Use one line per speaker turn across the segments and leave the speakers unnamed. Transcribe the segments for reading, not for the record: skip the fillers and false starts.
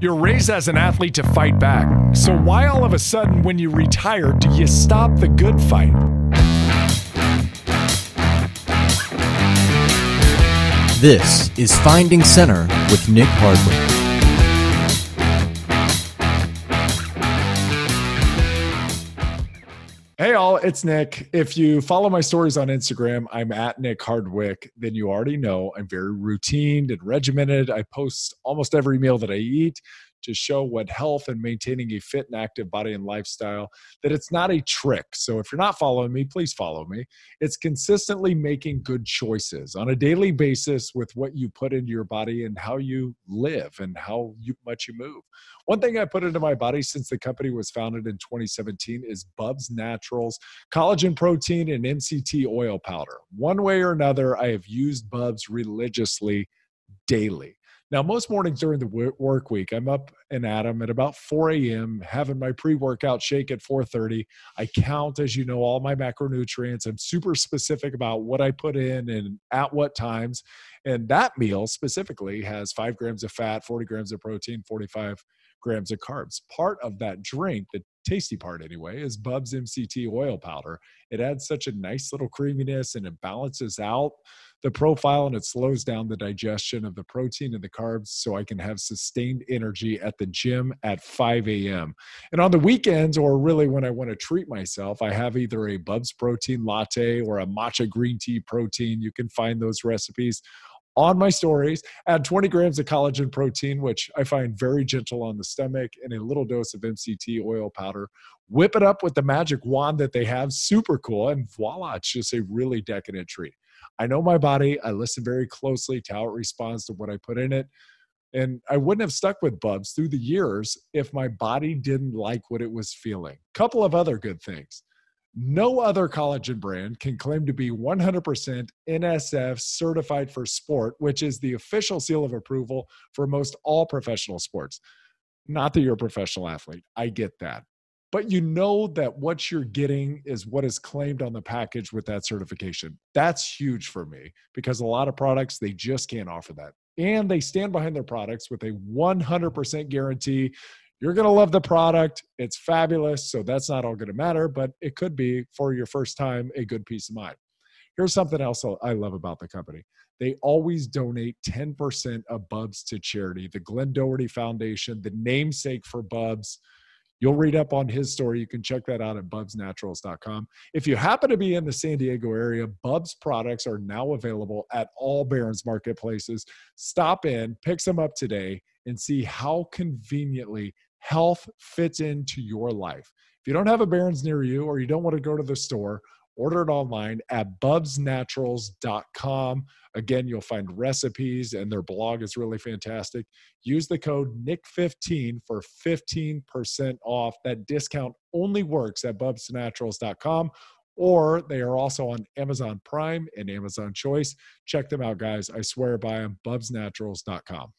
You're raised as an athlete to fight back. So why all of a sudden when you retire do you stop the good fight?
This is Finding Center with Nick Hardwick.
Hey all, it's Nick. If you follow my stories on Instagram, I'm at Nick Hardwick. Then you already know I'm very routine and regimented. I post almost every meal that I eat to show what health and maintaining a fit and active body and lifestyle, that it's not a trick. So if you're not following me, please follow me. It's consistently making good choices on a daily basis with what you put into your body and how you live and how much you move. One thing I put into my body since the company was founded in 2017 is BUBS Naturals, collagen protein, and MCT oil powder. One way or another, I have used BUBS religiously daily. Now, most mornings during the work week, I'm up and at 'em at about 4 a.m., having my pre-workout shake at 4:30. I count, as you know, all my macronutrients. I'm super specific about what I put in and at what times. And that meal specifically has 5 grams of fat, 40 grams of protein, 45 grams of carbs. Part of that drink, the tasty part anyway, is BUBS MCT oil powder. It adds such a nice little creaminess and it balances out the profile and it slows down the digestion of the protein and the carbs so I can have sustained energy at the gym at 5 a.m. And on the weekends, or really when I want to treat myself, I have either a BUBS protein latte or a matcha green tea protein. You can find those recipes on my stories. Add 20 grams of collagen protein, which I find very gentle on the stomach, and a little dose of MCT oil powder. Whip it up with the magic wand that they have. Super cool. And voila, it's just a really decadent treat. I know my body. I listen very closely to how it responds to what I put in it. And I wouldn't have stuck with BUBS through the years if my body didn't like what it was feeling. Couple of other good things. No other collagen brand can claim to be 100% NSF certified for sport, which is the official seal of approval for most all professional sports. Not that you're a professional athlete. I get that. But you know that what you're getting is what is claimed on the package with that certification. That's huge for me because a lot of products, they just can't offer that. And they stand behind their products with a 100% guarantee. You're going to love the product. It's fabulous. So that's not all going to matter, but it could be for your first time a good peace of mind. Here's something else I love about the company. They always donate 10% of BUBS to charity. The Glenn Doherty Foundation, the namesake for BUBS. You'll read up on his story. You can check that out at bubsnaturals.com. If you happen to be in the San Diego area, BUBS products are now available at all Barron's marketplaces. Stop in, pick some up today, and see how conveniently health fits into your life. If you don't have a Barron's near you or you don't want to go to the store, order it online at bubsnaturals.com. Again, you'll find recipes and their blog is really fantastic. Use the code NICK15 for 15% off. That discount only works at bubsnaturals.com, or they are also on Amazon Prime and Amazon Choice. Check them out, guys. I swear by them, bubsnaturals.com.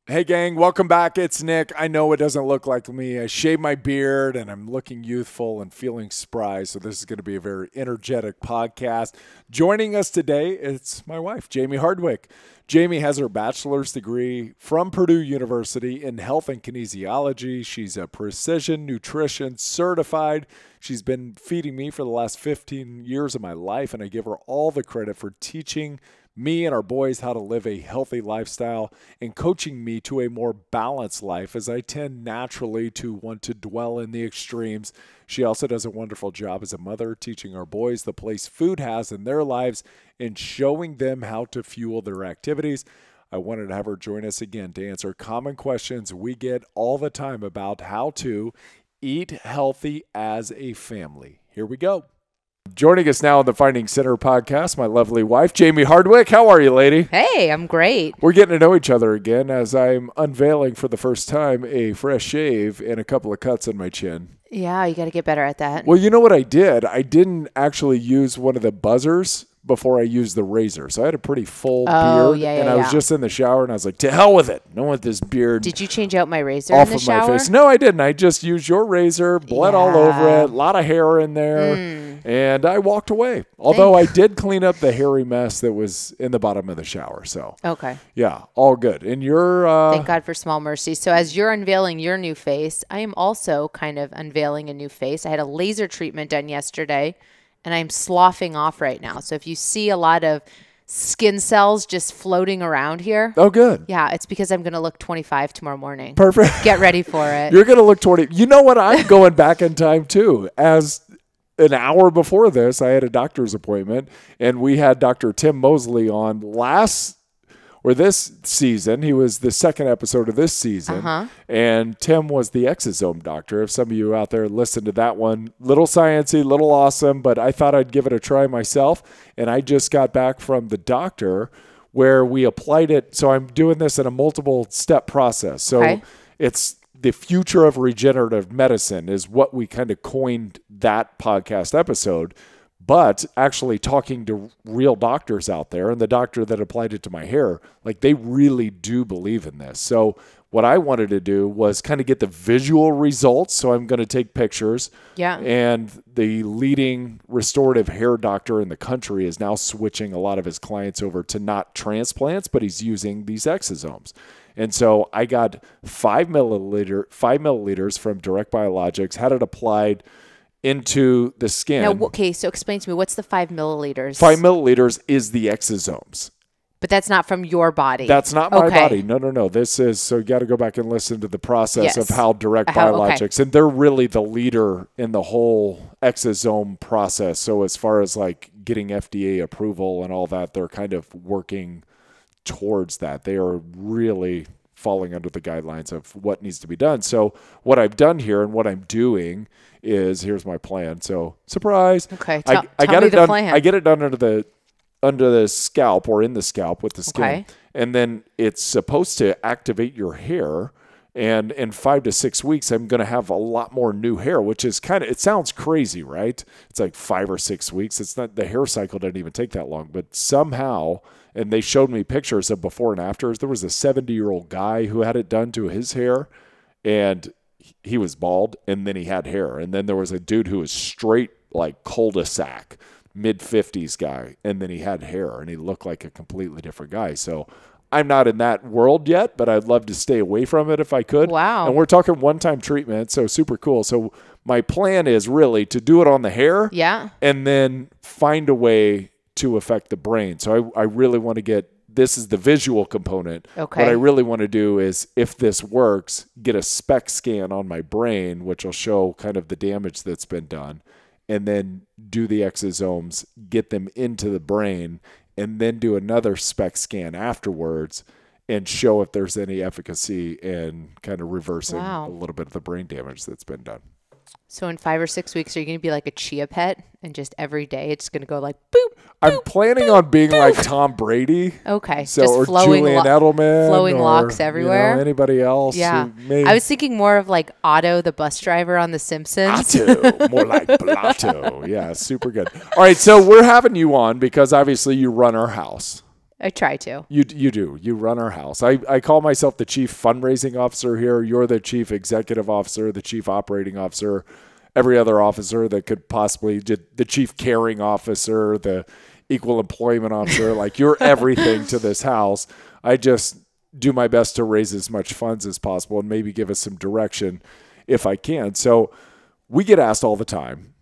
Hey gang, welcome back. It's Nick. I know it doesn't look like me. I shaved my beard and I'm looking youthful and feeling spry. So this is going to be a very energetic podcast. Joining us today, it's my wife, Jayme Hardwick. Jayme has her bachelor's degree from Purdue University in health and kinesiology. She's a precision nutrition certified. She's been feeding me for the last 15 years of my life, and I give her all the credit for teaching me and our boys how to live a healthy lifestyle and coaching me to a more balanced life, as I tend naturally to want to dwell in the extremes. She also does a wonderful job as a mother, teaching our boys the place food has in their lives and showing them how to fuel their activities. I wanted to have her join us again to answer common questions we get all the time about how to eat healthy as a family. Here we go. Joining us now on the Finding Center podcast, my lovely wife, Jayme Hardwick. How are you, lady?
Hey, I'm great.
We're getting to know each other again as I'm unveiling for the first time a fresh shave and a couple of cuts on my chin.
Yeah, you got to get better at that.
Well, you know what I did? I didn't actually use one of the buzzers before I used the razor. So I had a pretty full beard. I was just in the shower and I was like, to hell with it. I don't want this beard.
Did you change out my razor
off
in the
of
shower?
my face? No, I didn't. I just used your razor, bled all over it, a lot of hair in there. And I walked away. Although I did clean up the hairy mess that was in the bottom of the shower. So,
Okay.
yeah, all good. And you're...
Thank God for small mercies. So as you're unveiling your new face, I am also kind of unveiling a new face. I had a laser treatment done yesterday, and I'm sloughing off right now. So if you see a lot of skin cells just floating around here.
Oh, good.
Yeah, it's because I'm going to look 25 tomorrow morning.
Perfect.
Get ready for it.
You're going to look 20. You know what? I'm going back in time, too. As an hour before this, I had a doctor's appointment, and we had Dr. Tim Mosley on this season. He was the second episode of this season, and Tim was the exosome doctor. If some of you out there listen to that one, little sciencey, little awesome, but I thought I'd give it a try myself, and I just got back from the doctor where we applied it. So I'm doing this in a multiple step process. So it's the future of regenerative medicine is what we kind of coined that podcast episode. But actually talking to real doctors out there, and the doctor that applied it to my hair, like they really do believe in this. So what I wanted to do was kind of get the visual results. So I'm going to take pictures. Yeah. And the leading restorative hair doctor in the country is now switching a lot of his clients over to not transplants, but he's using these exosomes. And so I got 5 milliliters from Direct Biologics, had it applied into the skin.
Now, okay, so explain to me, what's the 5 milliliters?
5 milliliters is the exosomes.
But that's not from your body.
That's not my body. No. This is, so you got to go back and listen to the process of how Direct Biologics, and they're really the leader in the whole exosome process. So as far as like getting FDA approval and all that, they're kind of working towards that. They are really falling under the guidelines of what needs to be done. So what I've done here and what I'm doing is, here's my plan. So surprise.
Okay.
I got it done. I get it done under the scalp or in the scalp with the skin. Okay. And then it's supposed to activate your hair. And in 5 to 6 weeks, I'm going to have a lot more new hair, which is it sounds crazy, right? It's like 5 or 6 weeks. It's not, the hair cycle doesn't even take that long, but somehow, and they showed me pictures of before and afters. There was a 70-year-old guy who had it done to his hair, and he was bald, and then he had hair. And then there was a dude who was straight like cul-de-sac, mid-50s guy, and then he had hair, and he looked like a completely different guy. So I'm not in that world yet, but I'd love to stay away from it if I could.
Wow.
And we're talking one-time treatment, so super cool. So my plan is really to do it on the hair, and then find a way to affect the brain. So I really want to get, this is the visual component. Okay. What I really want to do is, if this works, get a SPECT scan on my brain, which will show kind of the damage that's been done, and then do the exosomes, get them into the brain, and then do another SPECT scan afterwards and show if there's any efficacy in kind of reversing a little bit of the brain damage that's been done.
So in 5 or 6 weeks, are you going to be like a chia pet, and just every day it's going to go like boop?
I'm planning on being like Tom Brady.
Okay.
So,
just
or
flowing
Julian Edelman.
Flowing
or,
locks everywhere.
Anybody else.
Yeah. I was thinking more of like Otto, the bus driver on The Simpsons.
Otto. More like Blotto. Yeah, super good. All right, so we're having you on because obviously you run our house.
I try to.
You do. You run our house. I call myself the chief fundraising officer here. You're the chief executive officer, the chief operating officer, every other officer that could possibly, the chief caring officer, the equal employment officer. Like, you're everything to this house. I just do my best to raise as much funds as possible and maybe give us some direction if I can. So we get asked all the time,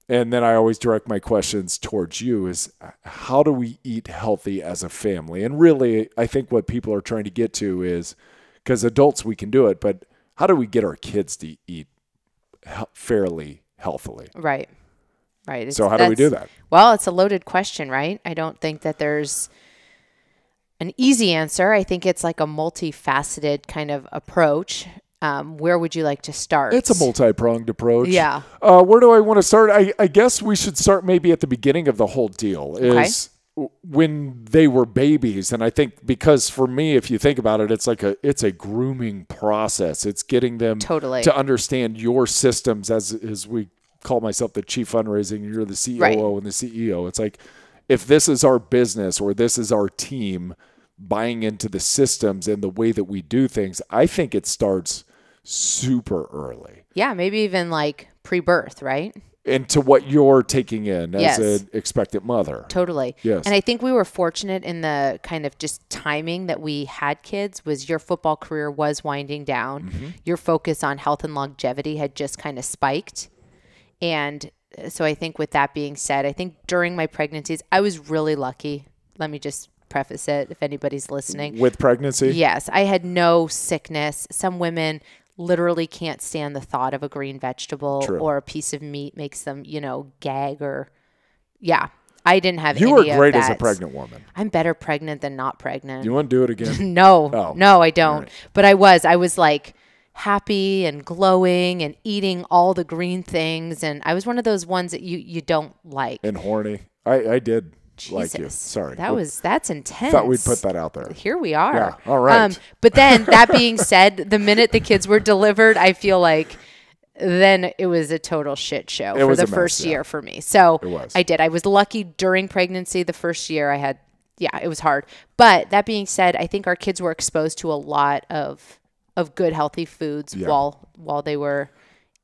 and then I always direct my questions towards you, is how do we eat healthy as a family? And really, I think what people are trying to get to is, because adults, we can do it, but how do we get our kids to eat fairly healthily?
Right.
So how do we do that?
Well, it's a loaded question, right? I don't think that there's an easy answer. I think it's like a multifaceted kind of approach. Where would you like to start?
It's a multi-pronged approach.
Yeah.
Where do I want to start? I guess we should start maybe at the beginning of the whole deal, is when they were babies. And I think, because for me, if you think about it, it's a grooming process. It's getting them to understand your systems, as we call myself the chief fundraising, and you're the COO and the CEO. It's like, if this is our business or this is our team, buying into the systems and the way that we do things, I think it starts super early.
Yeah, maybe even like pre-birth, right?
into what you're taking in as
Yes.
an expectant mother.
Totally.
Yes.
And I think we were fortunate in the kind of just timing that we had kids. Was your football career was winding down.
Mm-hmm.
Your focus on health and longevity had just kind of spiked. And so I think with that being said, I think during my pregnancies, I was really lucky. Let me just preface it if anybody's listening.
With pregnancy?
Yes. I had no sickness. Some women literally can't stand the thought of a green vegetable
True.
or a piece of meat makes them, gag or, yeah. I didn't have
You
any
were
of
great as a
that.
pregnant woman.
I'm better pregnant than not pregnant.
You want to do it again?
No,
Oh.
no, I don't.
Right.
But I was like happy and glowing and eating all the green things. And I was one of those ones that you don't like.
And horny. I did like you.
Jesus.
Sorry.
That's intense.
Thought we'd put that out there.
Here we are.
Yeah. All right.
But then that being said, the minute the kids were delivered, I feel like then it was a total shit show for
was
the
a mess,
first
yeah.
year for me. So
It was.
I did. I was lucky during pregnancy. The first year I had, it was hard. But that being said, I think our kids were exposed to a lot of good, healthy foods
Yeah.
while they were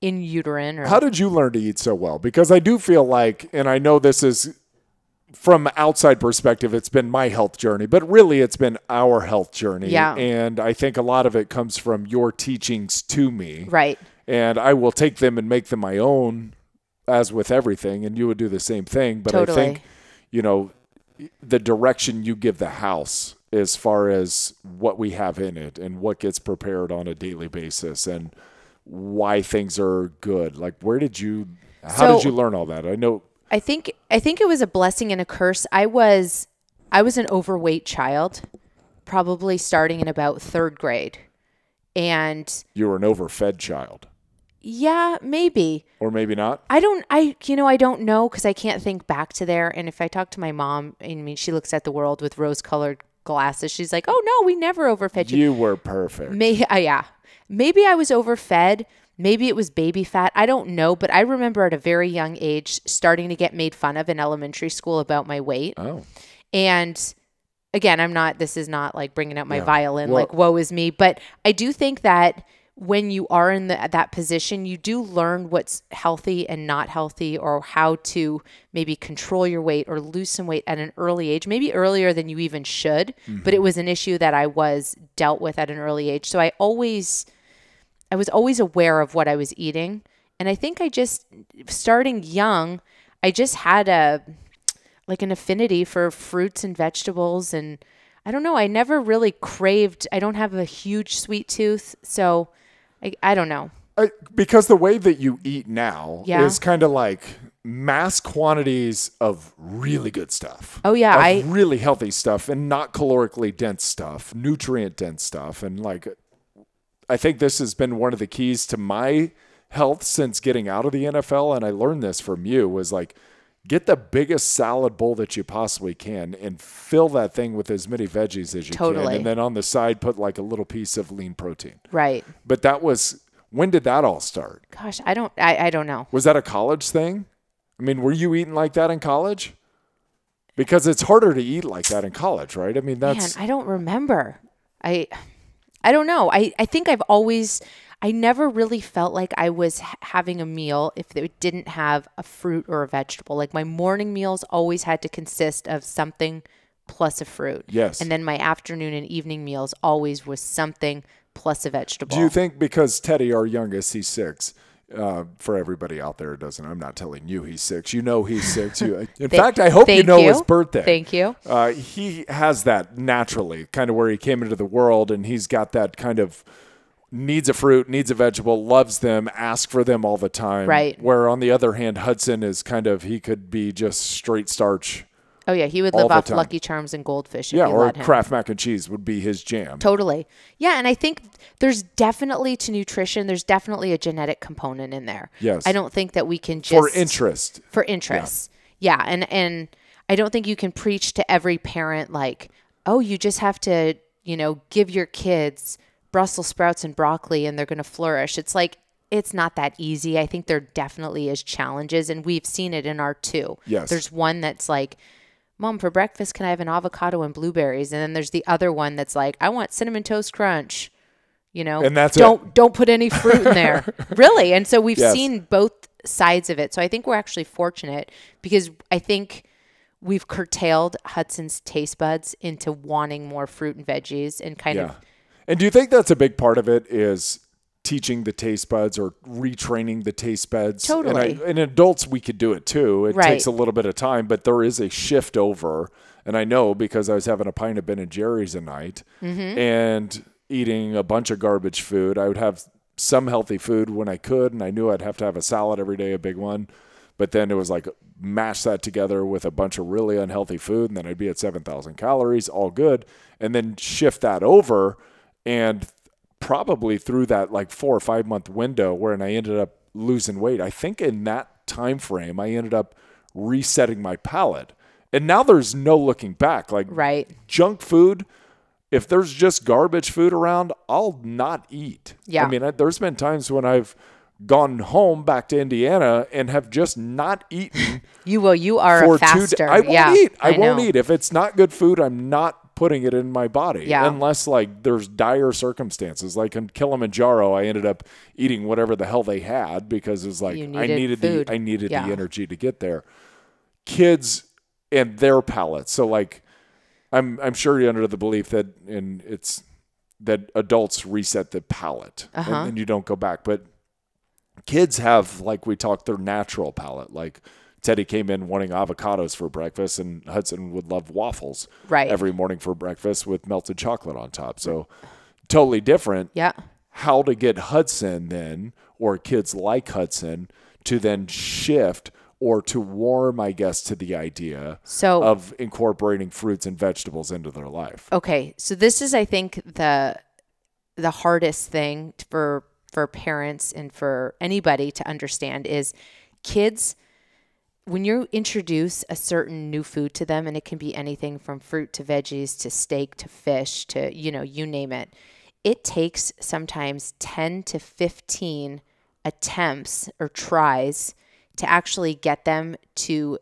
in uterine. Or,
How did you learn to eat so well? Because I do feel like, and I know this is from outside perspective, it's been my health journey, but really it's been our health journey.
Yeah.
And I think a lot of it comes from your teachings to me.
right.
And I will take them and make them my own, as with everything. And you would do the same thing. But
Totally.
I think, the direction you give the house as far as what we have in it and what gets prepared on a daily basis and why things are good. Like, how did you learn all that? I know.
I think it was a blessing and a curse. I was an overweight child, probably starting in about third grade. And
You were an overfed child.
yeah, maybe.
Or maybe not.
I don't know because I can't think back to there. And if I talk to my mom, I mean, she looks at the world with rose-colored glasses. She's like, "Oh no, we never overfed you."
You were perfect.
Yeah. Maybe I was overfed. Maybe it was baby fat. I don't know. But I remember at a very young age starting to get made fun of in elementary school about my weight.
Oh.
And again, this is not like bringing out my violin,
Well-
like woe is me. But I do think that when you are in that position, you do learn what's healthy and not healthy, or how to maybe control your weight or lose some weight at an early age, maybe earlier than you even should.
Mm-hmm.
But it was an issue that I was dealt with at an early age. So I was always aware of what I was eating. And I think starting young, I just had an affinity for fruits and vegetables. And I don't know, I never really craved, I don't have a huge sweet tooth. So I don't know.
Because the way that you eat now
Yeah.
is kind of like mass quantities of really good stuff.
Oh, yeah,
Of really healthy stuff and not calorically dense stuff, nutrient dense stuff. And I think this has been one of the keys to my health since getting out of the NFL. And I learned this from you, was like, get the biggest salad bowl that you possibly can and fill that thing with as many veggies as you
Totally.
can. And then on the side, put like a little piece of lean protein.
Right.
But when did that all start?
Gosh, I don't know.
Was that a college thing? I mean, were you eating like that in college? Because it's harder to eat like that in college, right? I mean,
Man, I don't remember. I don't know. I think I never really felt like I was having a meal if it didn't have a fruit or a vegetable. Like my morning meals always had to consist of something plus a fruit.
Yes.
And then my afternoon and evening meals always was something plus a vegetable.
Do you think because Teddy, our youngest, he's 6, for everybody out there who doesn't, I'm not telling you he's 6. You know he's 6. In fact, I hope you know his birthday.
Thank you.
He has that naturally, kind of where he came into the world, and he's got that kind of needs a fruit, needs a vegetable, loves them, asks for them all the time.
Right.
Where on the other hand, Hudson is he could be just straight starch.
Oh, yeah. He would
all
live
the
off
time.
Lucky Charms and Goldfish if
Yeah,
you
or
let him.
Kraft mac and cheese would be his jam.
Totally. Yeah, and I think there's definitely to nutrition, there's definitely a genetic component in there.
Yes.
I don't think that we can just...
For interest.
For interest. Yeah, and I don't think you can preach to every parent like, oh, you just have to, give your kids Brussels sprouts and broccoli and they're going to flourish. It's like, it's not that easy. I think there definitely is challenges, and we've seen it in our 2.
Yes.
There's one that's like, Mom, for breakfast, can I have an avocado and blueberries? And then there's the other one that's like, I want Cinnamon Toast Crunch.
And that's
don't put any fruit in there. Really. And so we've
Yes.
seen both sides of it. So I think we're actually fortunate because I think we've curtailed Hudson's taste buds into wanting more fruit and veggies and kind of.
And do you think that's a big part of it is teaching the taste buds or retraining the taste buds?
Totally.
And in adults, we could do it too. It
Right.
takes a little bit of time, but there is a shift over. And I know because I was having a pint of Ben and Jerry's a night and eating a bunch of garbage food. I would have some healthy food when I could, and I knew I'd have to have a salad every day, a big one. But then it was like mash that together with a bunch of really unhealthy food, and then I'd be at 7,000 calories, all good. And then shift that over, and probably through that like 4 or 5 month window wherein I ended up losing weight. I think in that time frame, I ended up resetting my palate. And now there's no looking back. Like
Right.
junk food, if there's just garbage food around, I'll not eat.
Yeah.
I mean, there's been times when I've gone home back to Indiana and have just not eaten.
You are
for
a faster.
I won't eat. I won't
know.
eat. If it's not good food, I'm not putting it in my body.
Yeah.
Unless like there's dire circumstances. Like in Kilimanjaro, I ended up eating whatever the hell they had because it was like
You
I needed
food.
the
Yeah.
energy to get there. Kids and their palates. So like I'm sure you're under the belief that that adults reset the palate and you don't go back. But kids have, like we talked, their natural palate. Like Teddy came in wanting avocados for breakfast, and Hudson would love waffles every morning for breakfast with melted chocolate on top. So totally different.
Yeah.
How to get Hudson then, or kids like Hudson, to then shift or to warm, I guess, to the idea of incorporating fruits and vegetables into their life.
Okay. So this is, I think, the hardest thing for parents and for anybody to understand is kids, when you introduce a certain new food to them, and it can be anything from fruit to veggies to steak to fish to, you name it, it takes sometimes 10 to 15 attempts or tries to actually get them to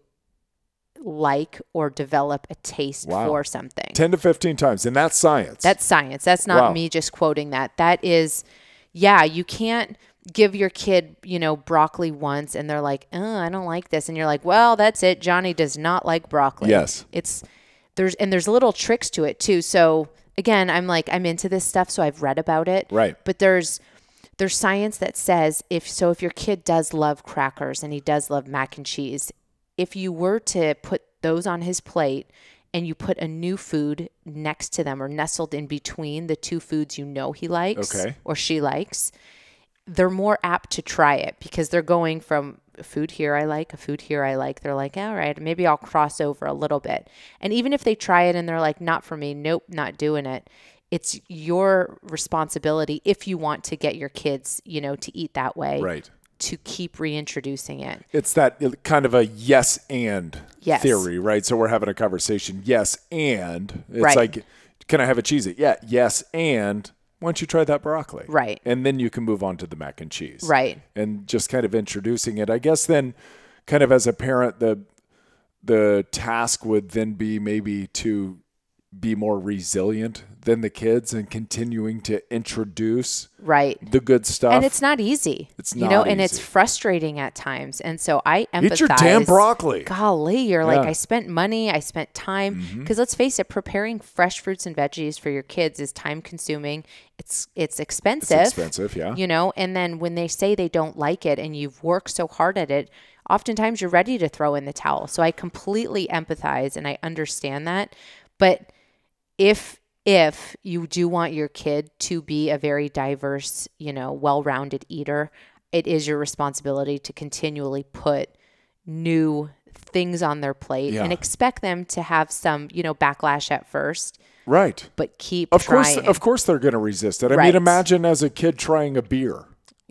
like or develop a taste for something.
10 to 15 times. And that's science.
That's science. That's not me just quoting that. That is, you can't give your kid, broccoli once and they're like, oh, I don't like this. And you're like, well, that's it. Johnny does not like broccoli.
Yes.
There's little tricks to it too. So again, I'm into this stuff, so I've read about it.
Right.
But there's science that says if your kid does love crackers and he does love mac and cheese, if you were to put those on his plate and you put a new food next to them or nestled in between the two foods he likes or she likes, they're more apt to try it because they're going from a food here I like, a food here I like. They're like, all right, maybe I'll cross over a little bit. And even if they try it and they're like, not for me, nope, not doing it. It's your responsibility if you want to get your kids, to eat that way, to keep reintroducing it.
It's that kind of a yes and theory, right? So we're having a conversation. Yes, and it's like, can I have a Cheez-It? Yeah. Yes, and why don't you try that broccoli?
Right.
And then you can move on to the mac and cheese.
Right.
And just kind of introducing it. I guess then kind of as a parent, the task would then be maybe to be more resilient than the kids and continuing to introduce the good stuff.
And it's not easy.
It's not
and
easy.
it's frustrating at times. And so I empathize.
Eat your damn broccoli.
Golly, you're like, I spent money, I spent time. Because let's face it, preparing fresh fruits and veggies for your kids is time consuming. It's expensive.
It's expensive, yeah.
And then when they say they don't like it and you've worked so hard at it, oftentimes you're ready to throw in the towel. So I completely empathize and I understand that. But if you do want your kid to be a very diverse, well-rounded eater, it is your responsibility to continually put new things on their plate and expect them to have some, backlash at first.
Right.
But keep
trying.
Of
Of course they're going to resist it. I mean, imagine as a kid trying a beer,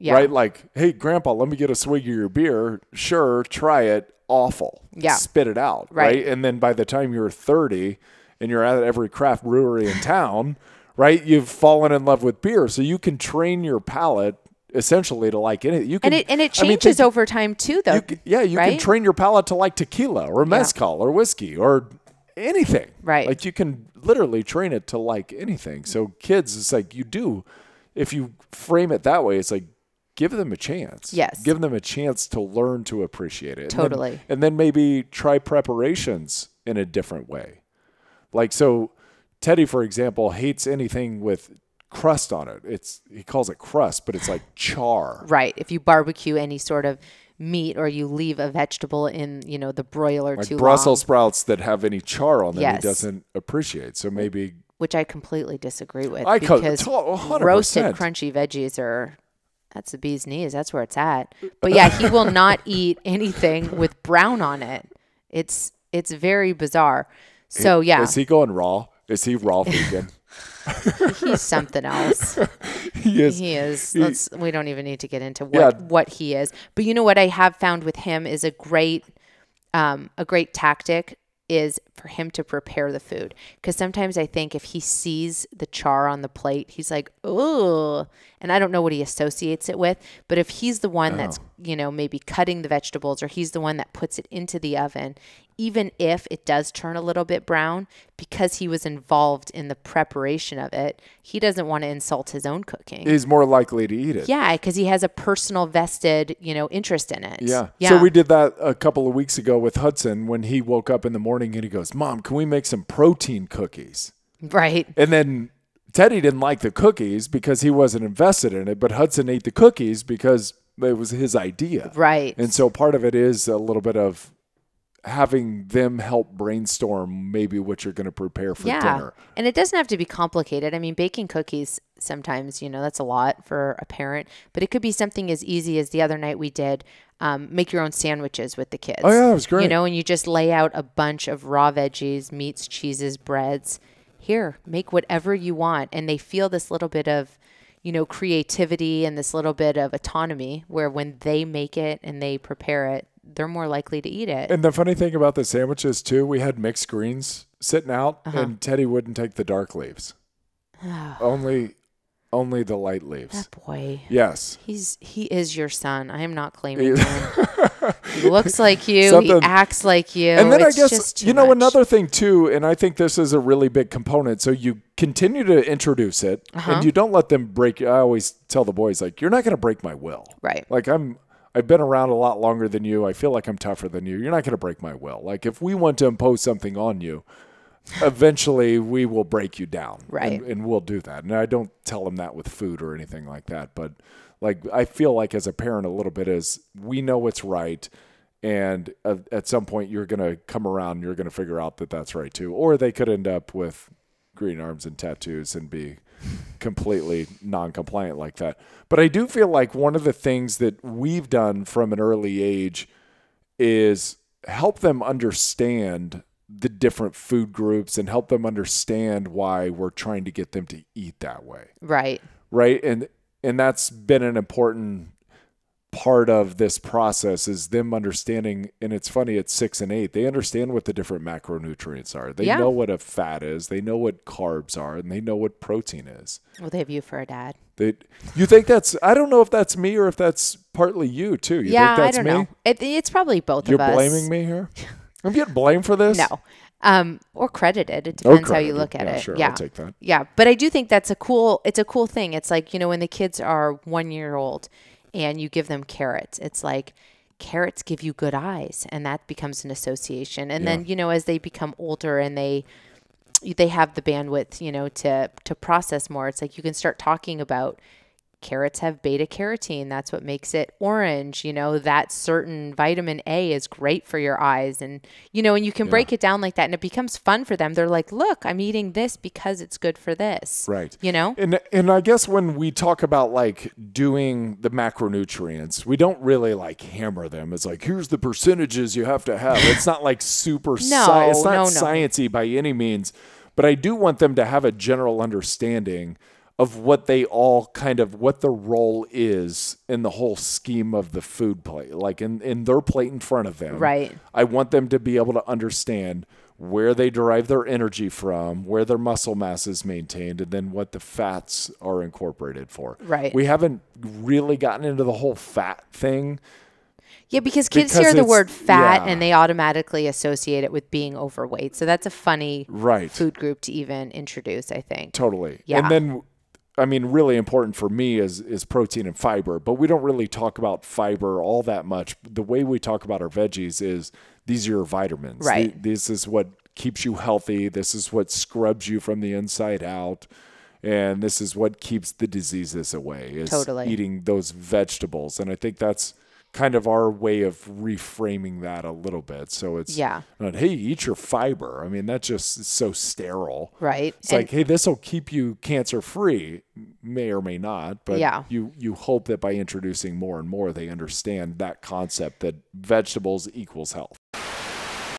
right? Like, hey, Grandpa, let me get a swig of your beer. Sure, try it. Awful.
Yeah.
Spit it out, right? And then by the time you're 30 and you're at every craft brewery in town, right, you've fallen in love with beer. So you can train your palate essentially to like anything. You can,
and it changes over time too, though.
You can train your palate to like tequila or mezcal or whiskey or anything.
Right.
Like you can literally train it to like anything. So kids, it's like if you frame it that way, it's like give them a chance.
Yes.
Give them a chance to learn to appreciate it.
Totally.
And then maybe try preparations in a different way. Like, so Teddy, for example, hates anything with crust on it. He calls it crust, but it's like char.
Right. If you barbecue any sort of meat or you leave a vegetable in, the broiler
like
too
Brussels
long.
sprouts that have any char on them,
Yes.
he doesn't appreciate. So maybe,
which I completely disagree with,
because
roasted crunchy veggies that's the bee's knees. That's where it's at. But yeah, he will not eat anything with brown on it. It's very bizarre. So yeah.
Is he going raw? Is he raw vegan?
He's something else.
He is.
We don't even need to get into what he is. But you know what I have found with him is a great tactic is for him to prepare the food. Because sometimes I think if he sees the char on the plate, he's like, "Ooh," and I don't know what he associates it with. But if he's the one that's, maybe cutting the vegetables, or he's the one that puts it into the oven, even if it does turn a little bit brown, because he was involved in the preparation of it, he doesn't want to insult his own cooking.
He's more likely to eat it.
Yeah, because he has a personal vested, interest in it.
Yeah. So we did that a couple of weeks ago with Hudson when he woke up in the morning and he goes, "Mom, can we make some protein cookies?"
Right.
And then Teddy didn't like the cookies because he wasn't invested in it, but Hudson ate the cookies because it was his idea.
Right.
And so part of it is a little bit of having them help brainstorm maybe what you're going to prepare for dinner.
And it doesn't have to be complicated. I mean, baking cookies sometimes, that's a lot for a parent, but it could be something as easy as the other night we did make your own sandwiches with the kids.
Oh yeah, it was great.
And you just lay out a bunch of raw veggies, meats, cheeses, breads. Here, make whatever you want. And they feel this little bit of, creativity and this little bit of autonomy where when they make it and they prepare it, they're more likely to eat it.
And the funny thing about the sandwiches too, we had mixed greens sitting out and Teddy wouldn't take the dark leaves. Only the light leaves.
That boy.
Yes.
He is your son. I am not claiming him. He looks like you. He acts like you.
And then
it's
I guess,
just
another thing too, and I think this is a really big component. So you continue to introduce it and you don't let them break. I always tell the boys, like, you're not going to break my will.
Right.
Like I've been around a lot longer than you. I feel like I'm tougher than you. You're not going to break my will. Like if we want to impose something on you, eventually we will break you down.
Right.
And we'll do that. And I don't tell them that with food or anything like that. But like, I feel like as a parent a little bit is we know what's right. And at some point you're going to come around and you're going to figure out that that's right too. Or they could end up with green arms and tattoos and be completely non-compliant like that. But I do feel like one of the things that we've done from an early age is help them understand the different food groups and help them understand why we're trying to get them to eat that way.
Right.
Right. And that's been an important part of this process is them understanding. And it's funny, at 6 and 8, they understand what the different macronutrients are. They know what a fat is. They know what carbs are, and they know what protein is.
Well, they have you for a dad.
You think that's, I don't know if that's me or if that's partly you too. You think that's
I don't
me?
know. It's probably both
You're
of us.
You're blaming me here? I'm getting blamed for this?
No. Or credited. It depends how you look at it.
Sure,
yeah.
I'll take that.
Yeah. But I do think it's a cool thing. It's like, when the kids are 1 year old and you give them carrots, it's like carrots give you good eyes, and that becomes an association. And then, as they become older and they have the bandwidth, to process more, it's like you can start talking about carrots have beta carotene. That's what makes it orange. That certain vitamin A is great for your eyes. And, and you can break it down like that, and it becomes fun for them. They're like, look, I'm eating this because it's good for this.
Right. And I guess when we talk about like doing the macronutrients, we don't really like hammer them. It's like, here's the percentages you have to have. It's not like super it's not sciencey by any means, but I do want them to have a general understanding of what they all what the role is in the whole scheme of the food plate, like in their plate in front of them.
Right.
I want them to be able to understand where they derive their energy from, where their muscle mass is maintained, and then what the fats are incorporated for.
Right.
We haven't really gotten into the whole fat thing.
Yeah, because kids hear the word fat and they automatically associate it with being overweight. So that's a funny food group to even introduce, I think.
Totally.
Yeah.
And then I mean, really important for me is protein and fiber, but we don't really talk about fiber all that much. The way we talk about our veggies is these are your vitamins.
Right.
This is what keeps you healthy. This is what scrubs you from the inside out. And this is what keeps the diseases away, is eating those vegetables. And I think that's kind of our way of reframing that a little bit. So it's not, hey, eat your fiber. I mean, that's just so sterile.
Right.
It's like, hey, this will keep you cancer free. May or may not, but you hope that by introducing more and more, they understand that concept that vegetables equals health.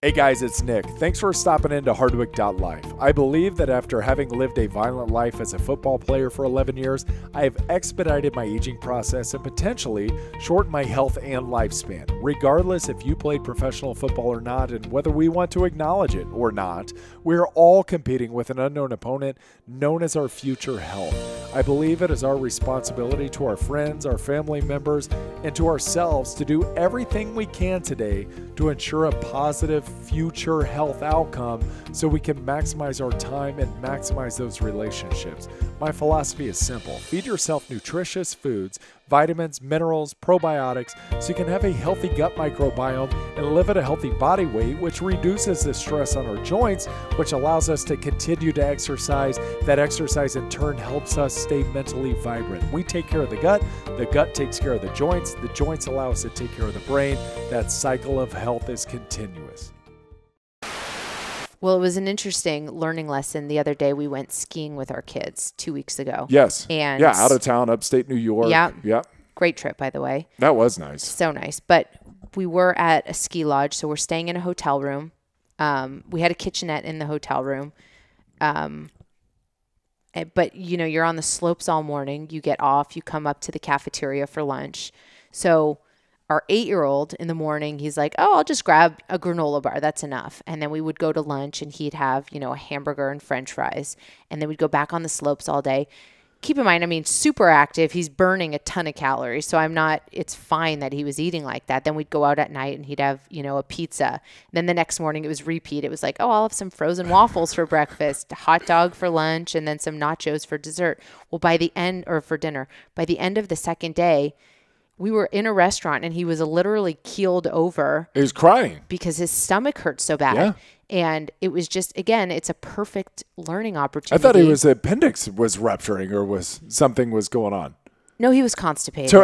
Hey guys, it's Nick. Thanks for stopping into Hardwick.life. I believe that after having lived a violent life as a football player for 11 years, I have expedited my aging process and potentially shortened my health and lifespan. Regardless if you played professional football or not, and whether we want to acknowledge it or not, we're all competing with an unknown opponent known as our future health. I believe it is our responsibility to our friends, our family members, and to ourselves to do everything we can today to ensure a positive future health outcome so we can maximize our time and maximize those relationships. My philosophy is simple. Feed yourself nutritious foods, vitamins, minerals, probiotics, so you can have a healthy gut microbiome and live at a healthy body weight, which reduces the stress on our joints, which allows us to continue to exercise. That exercise in turn helps us stay mentally vibrant. We take care of the gut takes care of the joints allow us to take care of the brain. That cycle of health is continuous.
Well, it was an interesting learning lesson. The other day we went skiing with our kids 2 weeks ago.
Yes.
And
out of town, upstate New York.
Yeah. Great trip, by the way.
That was nice.
So nice. But we were at a ski lodge, so we're staying in a hotel room. We had a kitchenette in the hotel room. But, you're on the slopes all morning. You get off. You come up to the cafeteria for lunch. So our 8-year-old in the morning, he's like, oh, I'll just grab a granola bar. That's enough. And then we would go to lunch and he'd have, a hamburger and French fries. And then we'd go back on the slopes all day. Keep in mind, super active. He's burning a ton of calories. So it's fine that he was eating like that. Then we'd go out at night and he'd have, a pizza. Then the next morning it was repeat. It was like, oh, I'll have some frozen waffles for breakfast, a hot dog for lunch, and then some nachos for dessert. Well, for dinner, by the end of the second day, we were in a restaurant and he was literally keeled over.
He was crying
because his stomach hurt so bad.
Yeah.
And it was just, again, it's a perfect learning opportunity.
I thought his appendix was rupturing or something was going on.
No, he was constipated.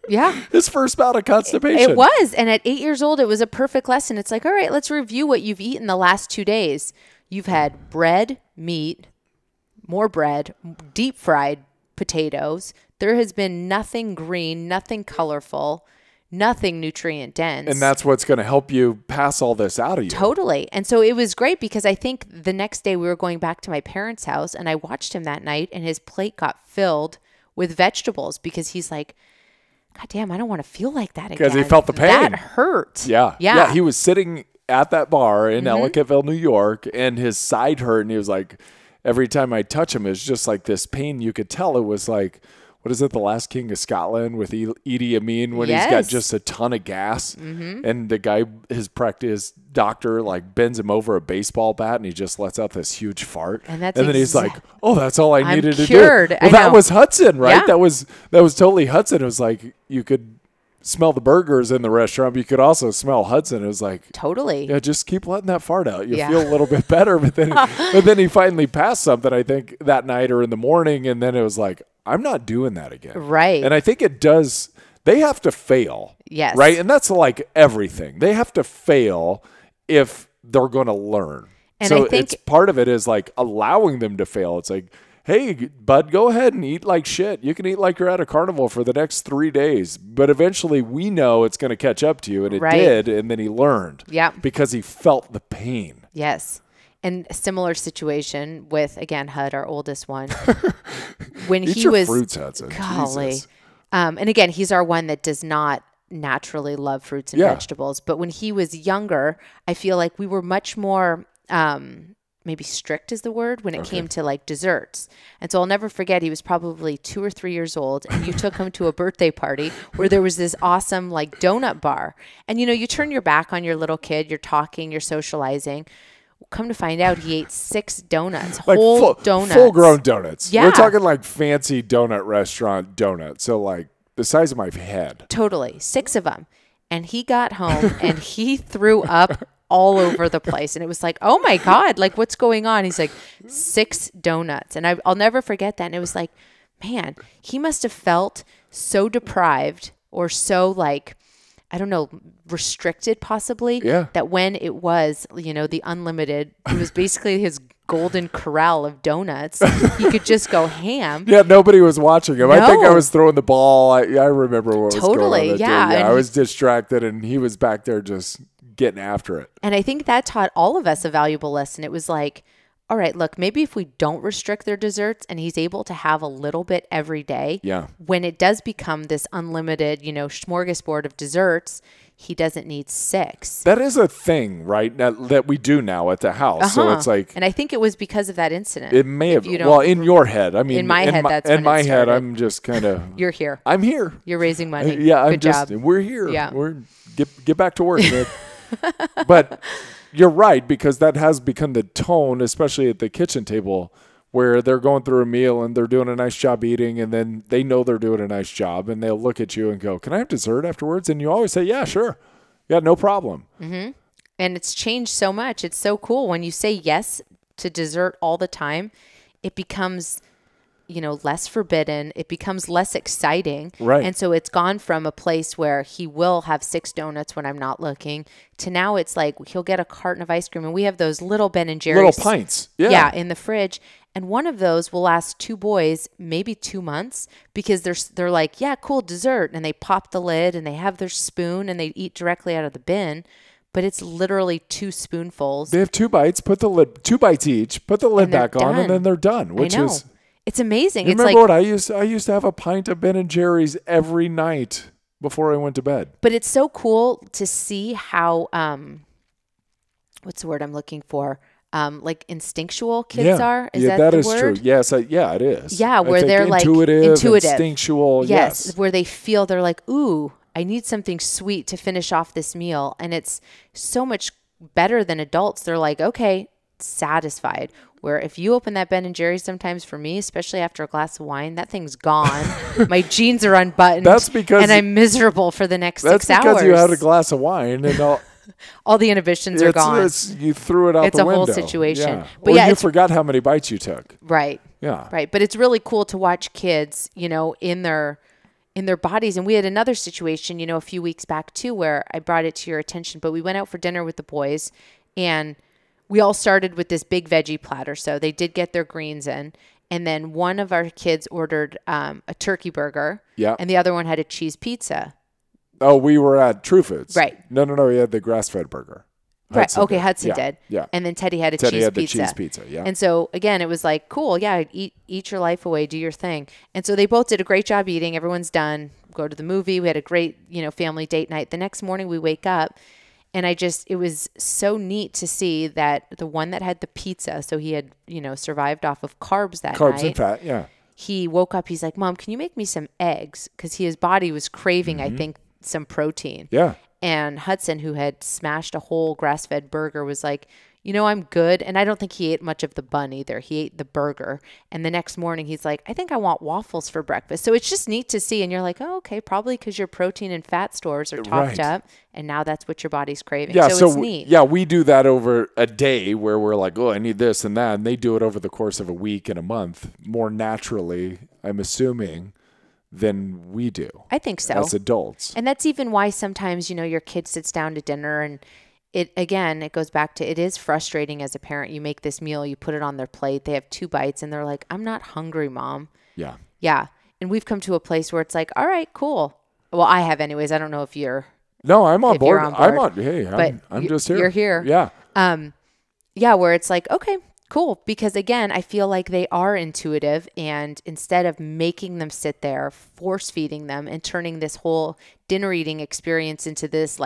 Yeah.
His first bout of constipation.
It was. And at 8 years old, it was a perfect lesson. It's like, all right, let's review what you've eaten the last 2 days. You've had bread, meat, more bread, deep fried potatoes. There has been nothing green, nothing colorful, nothing nutrient dense.
And that's what's going to help you pass all this out of you.
Totally. And so it was great because I think the next day we were going back to my parents' house and I watched him that night and his plate got filled with vegetables because he's like, God damn, I don't want to feel like that again.
Because he felt the pain.
That hurt.
Yeah. He was sitting at that bar in Ellicottville, New York, and his side hurt. And he was like, every time I touch him, it's just like this pain. You could tell it was like, what is it, The Last King of Scotland with Idi Amin when he's got just a ton of gas and the guy, his doctor bends him over a baseball bat and he just lets out this huge fart. And then he's like, oh, that's all I needed to do. Well, that was Hudson, right?
Yeah.
That was totally Hudson. It was like you could smell the burgers in the restaurant, but you could also smell Hudson. It was like,
totally.
Yeah, just keep letting that fart out. You feel a little bit better. But then he finally passed something, I think, that night or in the morning. And then it was like, I'm not doing that again.
Right.
And I think it does. They have to fail.
Yes.
Right. And that's like everything. They have to fail if they're going to learn. And so it's part of it is like allowing them to fail. It's like, hey, bud, go ahead and eat like shit. You can eat like you're at a carnival for the next 3 days. But eventually we know it's going to catch up to you. And it did. And then he learned. Yeah. Because he felt the pain.
Yes. And a similar situation with, again, Hud, our oldest one. When
Eat
he
your
was
fruits, Hudson.
Golly.
Jesus.
And again, he's our one that does not naturally love fruits and vegetables. But when he was younger, I feel like we were much more maybe strict is the word when it came to desserts. And so I'll never forget, he was probably 2 or 3 years old and you took him to a birthday party where there was this awesome donut bar. And you turn your back on your little kid, you're talking, you're socializing. come to find out, he ate 6 donuts,
Like
whole donuts.
Full-grown donuts.
Yeah.
We're talking like fancy donut restaurant donuts. So like the size of my head.
Totally. 6 of them. And he got home and he threw up all over the place. And it was like, oh my God, like what's going on? He's like, 6 donuts. And I'll never forget that. And it was like, man, he must have felt so deprived or so like, I don't know, restricted possibly.
Yeah.
That when it was, the unlimited, it was basically his golden corral of donuts. He could just go ham.
Yeah, nobody was watching him.
No.
I think I was throwing the ball. I remember what was going on.
Totally, yeah.
Yeah,
And
I was distracted, and he was back there just getting after it.
And I think that taught all of us a valuable lesson. It was like, all right, look, maybe if we don't restrict their desserts and he's able to have a little bit every day, when it does become this unlimited, smorgasbord of desserts, he doesn't need 6.
That is a thing, right, that we do now at the house. So it's like...
And I think it was because of that incident.
It may have... Well, in your head. I mean...
In my head, that's
in
when
my
it
head,
started.
I'm just kind of...
You're here.
I'm here.
You're raising money.
Yeah,
Good job.
We're here.
Yeah.
We're... Get back to work, Nick. But... You're right, because that has become the tone, especially at the kitchen table, where they're going through a meal and they're doing a nice job eating, and then they know they're doing a nice job, and they'll look at you and go, "Can I have dessert afterwards?" And you always say, "Yeah, sure. Yeah, no problem."
Mm-hmm. And it's changed so much. It's so cool. When you say yes to dessert all the time, it becomes... less forbidden. It becomes less exciting.
Right.
And so it's gone from a place where he will have 6 donuts when I'm not looking to now it's like he'll get a carton of ice cream. And we have those little Ben and Jerry's.
Little pints. Yeah.
Yeah, in the fridge. And one of those will last 2 boys maybe 2 months because they're like, yeah, cool, dessert. And they pop the lid and they have their spoon and they eat directly out of the bin. But it's literally 2 spoonfuls.
They have 2 bites, 2 bites each, put the lid back on,
done.
and then they're done, which
I know.
is...
It's amazing.
You
It's
remember
like,
what I used to have a pint of Ben and Jerry's every night before I went to bed.
but it's so cool to see how what's the word I'm looking for? Like instinctual kids are. Is that the
is
word?
true. Yes, yeah, it is.
Yeah, where
think
they're like
intuitive, instinctual. Yes,
where they feel they're like, ooh, I need something sweet to finish off this meal, and it's so much better than adults. They're like, okay, satisfied. Where if you open that Ben and Jerry's sometimes for me, especially after a glass of wine, that thing's gone. My jeans are unbuttoned.
That's because...
And I'm miserable for the next 6 hours.
That's because you had a glass of wine and
all the inhibitions are gone.
You threw it out the window.
It's a whole situation.
Yeah.
But
or you forgot how many bites you took.
Right.
Yeah.
Right. But it's really cool to watch kids, in their bodies. And we had another situation, a few weeks back too, where I brought it to your attention, but we went out for dinner with the boys and we all started with this big veggie platter. So they did get their greens in. And then one of our kids ordered a turkey burger.
Yeah.
And the other one had a cheese pizza.
Oh, we were at True Foods.
Right.
No. We had the grass-fed burger.
Right. Okay. Hudson did.
Yeah.
And then Teddy had
the
cheese
pizza. Yeah.
And so again, it was like, cool. Yeah. Eat your life away. Do your thing. And so they both did a great job eating. Everyone's done. Go to the movie. We had a great, family date night. The next morning we wake up and it was so neat to see that the one that had the pizza, so he had, survived off of carbs that night.
Carbs and fat. Yeah.
He woke up. He's like, Mom, can you make me some eggs? Because his body was craving, I think, some protein.
Yeah.
And Hudson, who had smashed a whole grass-fed burger, was like, I'm good. And I don't think he ate much of the bun either. He ate the burger. And the next morning, he's like, I think I want waffles for breakfast. So it's just neat to see. And you're like, oh, okay, probably because your protein and fat stores are topped up. And now that's what your body's craving.
Yeah,
so it's neat.
Yeah, we do that over a day where we're like, oh, I need this and that. And they do it over the course of a week and a month more naturally, I'm assuming, than we do.
I think so.
As adults.
And that's even why sometimes, your kid sits down to dinner and it goes back to, it is frustrating as a parent. You make this meal, you put it on their plate, they have 2 bites and they're like, I'm not hungry, Mom.
Yeah.
Yeah. And we've come to a place where it's like, all right, cool. Well, I have anyways. I don't know if you're.
No, I'm on board.
Hey,
I'm just here.
You're here.
Yeah.
Yeah, where it's like, okay, cool. Because again, I feel like they are intuitive, and instead of making them sit there, force feeding them and turning this whole dinner eating experience into this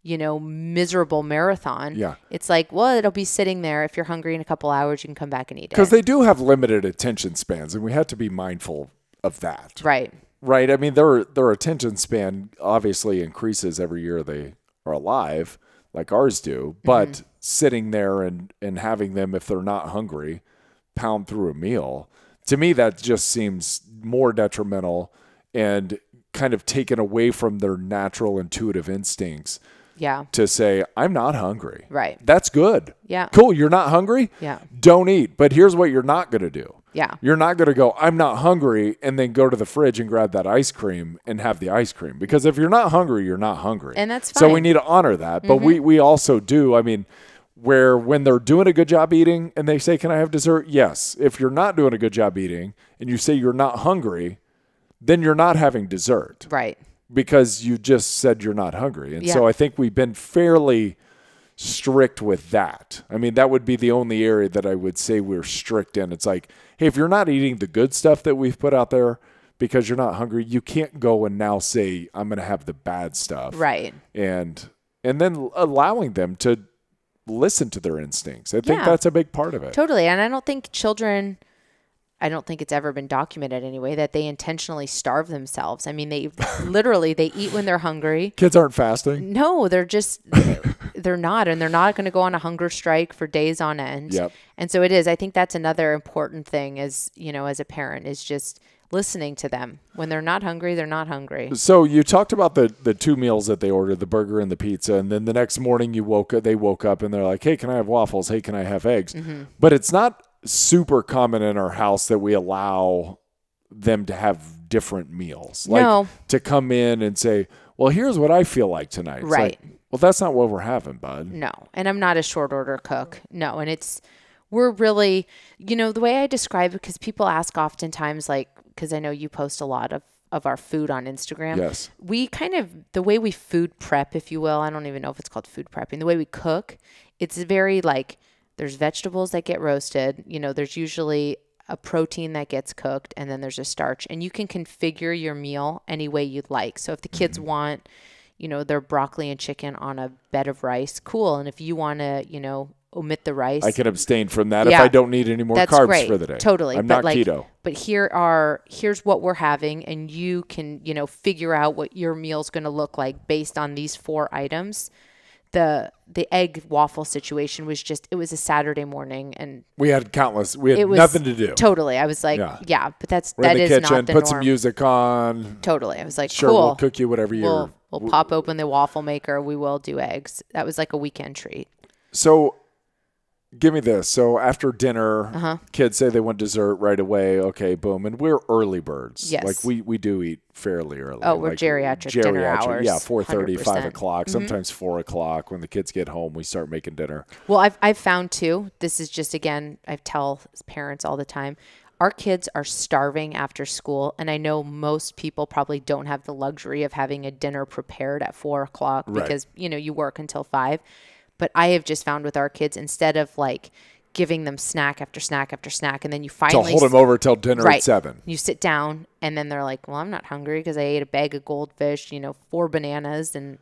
miserable marathon.
Yeah.
It's like, well, it'll be sitting there. If you're hungry in a couple hours, you can come back and eat it.
Because they do have limited attention spans, and we have to be mindful of that.
Right.
Right. I mean, their attention span obviously increases every year they are alive like ours do, but sitting there and having them, if they're not hungry, pound through a meal, to me, that just seems more detrimental and kind of taken away from their natural intuitive instincts.
Yeah.
To say, I'm not hungry.
Right.
That's good.
Yeah.
Cool. You're not hungry?
Yeah.
Don't eat. But here's what you're not going to do.
Yeah.
You're not going to go, I'm not hungry, and then go to the fridge and grab that ice cream and have the ice cream. Because if you're not hungry, you're not hungry.
And that's fine.
So we need to honor that. But we also do, I mean, where when they're doing a good job eating and they say, can I have dessert? Yes. If you're not doing a good job eating and you say you're not hungry, then you're not having dessert.
Right.
Because you just said you're not hungry. And so I think we've been fairly strict with that. I mean, that would be the only area that I would say we're strict in. It's like, hey, if you're not eating the good stuff that we've put out there because you're not hungry, you can't go and now say, I'm going to have the bad stuff.
Right.
And then allowing them to listen to their instincts. I think that's a big part of it.
Totally. And I don't think it's ever been documented anyway that they intentionally starve themselves. I mean, they literally, they eat when they're hungry.
Kids aren't fasting.
No, they're not. And they're not going to go on a hunger strike for days on end.
Yep.
And so it is. I think that's another important thing as a parent is just listening to them. When they're not hungry, they're not hungry.
So you talked about the two meals that they ordered, the burger and the pizza. And then the next morning they woke up and they're like, hey, can I have waffles? Hey, can I have eggs? Mm-hmm. But it's not super common in our house that we allow them to have different meals. Like to come in and say, well, here's what I feel like tonight. It's
right.
Like, well, that's not what we're having, bud.
No. And I'm not a short order cook. No. And we're really, the way I describe it, because people ask oftentimes, like, because I know you post a lot of our food on Instagram.
Yes.
We kind of, the way we food prep, if you will, I don't even know if it's called food prepping, the way we cook, it's very like, there's vegetables that get roasted. There's usually a protein that gets cooked, and then there's a starch. And you can configure your meal any way you'd like. So if the kids want, their broccoli and chicken on a bed of rice, cool. And if you want to, omit the rice,
I can abstain from that if I don't need any more carbs for the day.
Totally.
I'm not keto.
But here's what we're having, and you can, figure out what your meal's going to look like based on these 4 items. The egg waffle situation was it was a Saturday morning, and
we had nothing to do.
Totally. I was like, yeah, but that
in the
is
kitchen,
not the
put
norm.
some music on.
Totally. I was like,
sure,
cool.
We'll cook you whatever
we'll pop open the waffle maker. We will do eggs. That was like a weekend treat.
So give me this. So after dinner, kids say they want dessert right away. Okay, boom. And we're early birds.
Yes.
Like we do eat fairly early.
Oh, we're geriatric dinner hours.
Yeah, 4:30,
100%.
5 o'clock, sometimes 4 o'clock. When the kids get home, we start making dinner.
Well, I've found too, this is just, again, I tell parents all the time, our kids are starving after school. And I know most people probably don't have the luxury of having a dinner prepared at 4 o'clock because, you work until 5. But I have just found with our kids, instead of like giving them snack after snack after snack, and then you finally
to hold them over till dinner at 7.
You sit down, and then they're like, well, I'm not hungry because I ate a bag of goldfish, 4 bananas and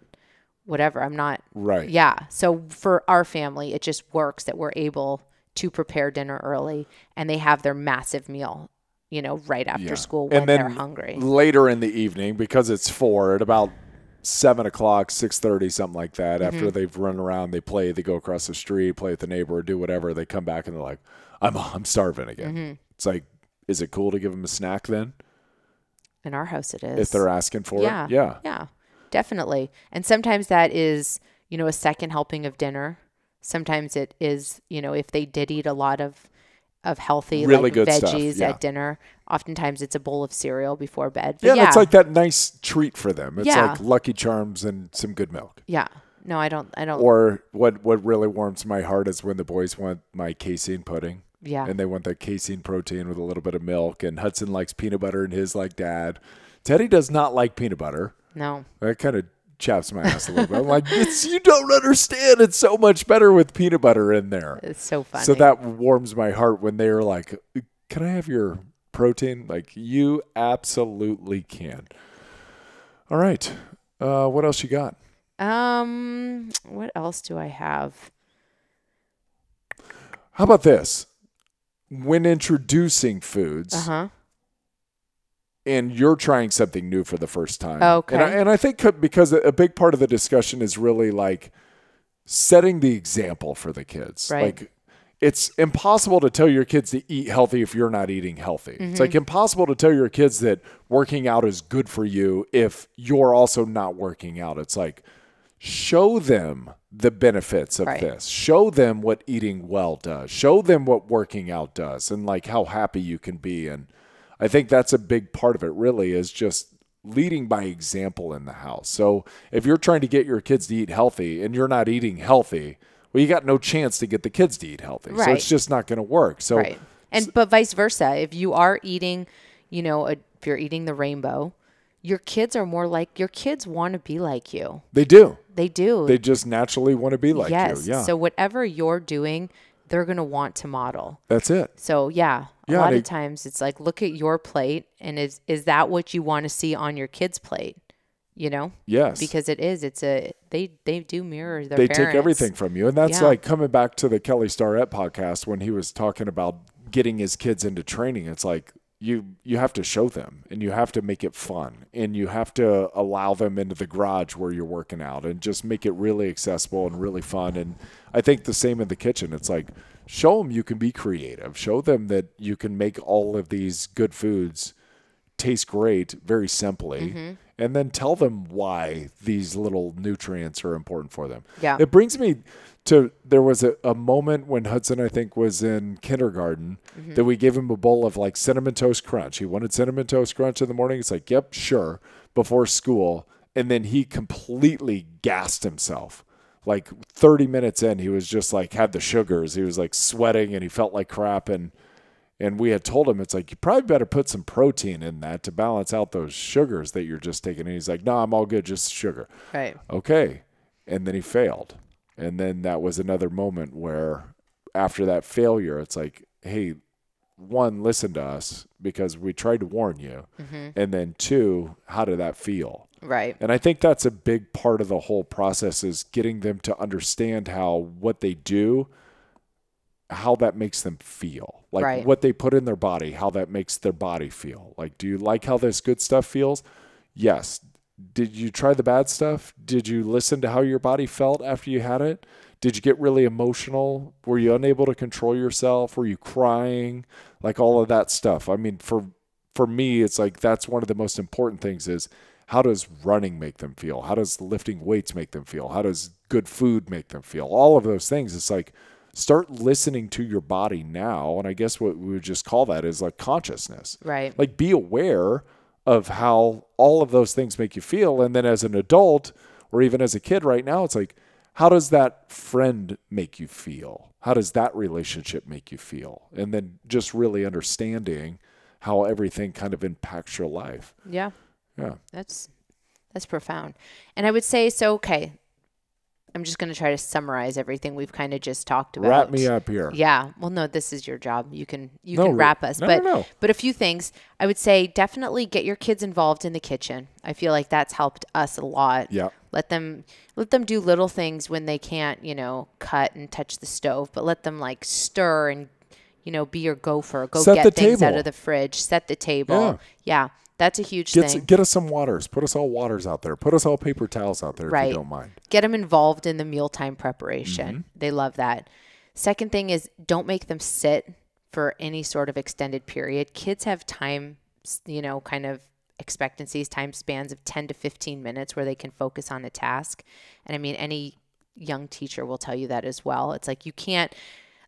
whatever. I'm not.
Right.
Yeah. So for our family, it just works that we're able to prepare dinner early, and they have their massive meal, right after school when they're hungry.
Later in the evening, because it's 4, at about 7 o'clock, 6:30, something like that. After they've run around, they play, they go across the street, play with the neighbor, do whatever. They come back and they're like, I'm starving again. It's like, is it cool to give them a snack then?
In our house it is.
If they're asking for it?
Yeah, definitely. And sometimes that is, a second helping of dinner. Sometimes it is, if they did eat a lot of healthy,
really
like
good
veggies
stuff,
at dinner. Oftentimes it's a bowl of cereal before bed.
But it's like that nice treat for them. It's
Yeah.
like Lucky Charms and some good milk.
Yeah. No, I don't.
Or what really warms my heart is when the boys want my casein pudding.
Yeah.
And they want that casein protein with a little bit of milk. And Hudson likes peanut butter and his like dad. Teddy does not like peanut butter.
No.
That kind of chaps my ass a little bit. I'm like, you don't understand. It's so much better with peanut butter in there.
It's so funny.
So that warms my heart when they're like, can I have your protein? Like, you absolutely can. All right. What else you got?
What else do I have?
How about this? When introducing foods, and you're trying something new for the first time.
Okay.
And I think because a big part of the discussion is really like setting the example for the kids.
Right.
Like, it's impossible to tell your kids to eat healthy if you're not eating healthy.
Mm-hmm.
It's like impossible to tell your kids that working out is good for you if you're also not working out. It's like, show them the benefits of this. Show them what eating well does. Show them what working out does, and like how happy you can be. And I think that's a big part of it, really, is just leading by example in the house. So if you're trying to get your kids to eat healthy and you're not eating healthy, well, you got no chance to get the kids to eat healthy. Right. So it's just not going to work. So,
but vice versa. If you are eating, if you're eating the rainbow, your kids are more like, your kids want to be like you.
They do.
They do.
They just naturally want to be like you. Yeah.
So whatever you're doing, they're going to want to model.
That's it.
So a lot of times it's like, look at your plate, and is that what you want to see on your kid's plate?
Yes.
Because they do mirror their
They
parents.
take everything from you. And that's like coming back to the Kelly Starrett podcast when he was talking about getting his kids into training. It's like, you have to show them, and you have to make it fun, and you have to allow them into the garage where you're working out, and just make it really accessible and really fun. And I think the same in the kitchen. It's like, show them you can be creative. Show them that you can make all of these good foods taste great very simply, and then tell them why these little nutrients are important for them.
Yeah.
It brings me to, there was a moment when Hudson, I think, was in kindergarten that we gave him a bowl of like Cinnamon Toast Crunch. He wanted Cinnamon Toast Crunch in the morning. It's like, yep, sure, before school. And then he completely gassed himself. Like 30 minutes in, he was just like, had the sugars. He was like sweating and he felt like crap. And we had told him, it's like, you probably better put some protein in that to balance out those sugars that you're just taking. And he's like, no, I'm all good, just sugar.
Right.
Okay. And then he failed. And then that was another moment where after that failure, it's like, hey, one, listen to us because we tried to warn you. And then two, how did that feel?
Right.
And I think that's a big part of the whole process, is getting them to understand how what they do, how that makes them feel. Like what they put in their body, how that makes their body feel. Like, do you like how this good stuff feels? Yes. Did you try the bad stuff? Did you listen to how your body felt after you had it? Did you get really emotional? Were you unable to control yourself? Were you crying? Like all of that stuff. I mean, for me, it's like, that's one of the most important things is, how does running make them feel? How does lifting weights make them feel? How does good food make them feel? All of those things. It's like, start listening to your body now. And I guess what we would just call that is like consciousness.
Right.
Like, be aware of how all of those things make you feel. And then as an adult, or even as a kid right now, it's like, how does that friend make you feel? How does that relationship make you feel? And then just really understanding how everything kind of impacts your life.
Yeah.
Yeah.
That's profound. And I would say, so, okay, I'm just going to try to summarize everything we've kind of just talked about.
Wrap me up here.
Yeah. Well, no, this is your job. You can wrap us. But a few things. I would say definitely get your kids involved in the kitchen. I feel like that's helped us a lot.
Yeah.
Let them do little things when they can't, cut and touch the stove, but let them like stir and, be your gopher. Go
set
get things
table
out of the fridge. Set the table. Yeah. That's a huge thing.
Get us some waters. Put us all waters out there. Put us all paper towels out there if you don't mind.
Get them involved in the mealtime preparation. They love that. Second thing is, don't make them sit for any sort of extended period. Kids have time, kind of expectancies, time spans of 10 to 15 minutes where they can focus on a task. And I mean, any young teacher will tell you that as well. It's like, you can't